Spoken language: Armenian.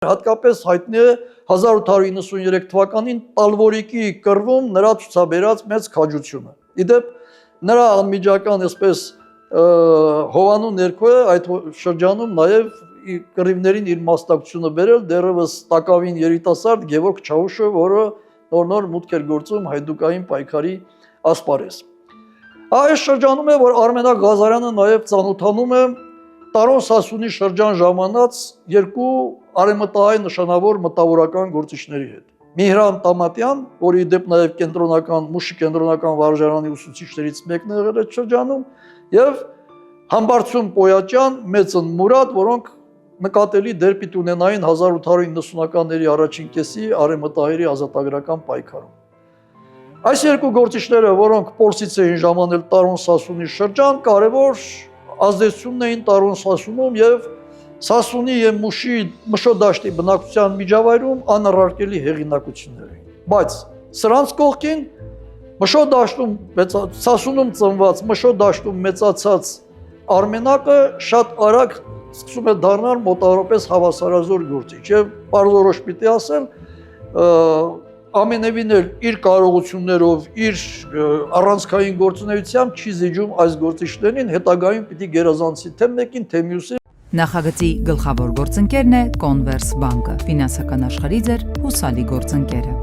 Հատկապես հայտնի է 1893 թվականին Տալվորիկի կռվում նրա ցուցաբերած մեծ քաջությունը։ Իդեպ նրա անմիջական այսպես հովանու ներքո է այդ շրջանում նաև կռիվներին իր մասնակցությունը բերել դեռևս տակավին երիտասարդ Գևորգ Չաուշը, որը նոր մուտք էր գործում հայդուկային պայքարի ասպարեզ։ Այս շրջանում է, որ Արմենակ Ղազարյանը նաև ծանոթանում է Տարոն Սասունի շրջան ժամանած երկու արևմտահայ նշանավոր մտավորական գործիչների հետ։ Միհրան Տամատյան, որի դեպ նաև Մուշի կենտրոնական վարժարանի ուսուցիչներից մեկն է եղել այդ շրջանում, եւ Համբարձում Պոյաճյան, Մեծն Մուրադ, որոնք նկատելի դեր պիտի ունենային 1890-ականների առաջին կեսի արևմտահայերի ազատագրական պայքարում։ Այս երկու գործիչները, որոնք Պոլսից էին ժամանել Տարոն Սասունի շրջան, կարևոր ազդեցությունն էին Տարոն Սասունում եւ Սասունի եւ Մուշի Մշո դաշտի բնակչության միջավայրում անառարկելի հեղինակություններ էին։ Բայց սրանց կողքին Մշո դաշտում Սասունում ծնված, Մշո դաշտում մեծացած Արմենակը շատ արագ սկսում է դառնալ մոտավորապես հավասարազոր գործիչ եւ բարձորոշ պիտի ասել ամենևին էլ իր կարողություններով, իր առանցքային գործունեությամբ չի զիջում այս գործիչներին, հետագայում պիտի գերազանցի թե մեկին, թե մյուսին։ Նախագծի գլխավոր գործընկերն է Converse բանկը, ֆինանսական աշխարհի ձեր հուսալի գործընկերը։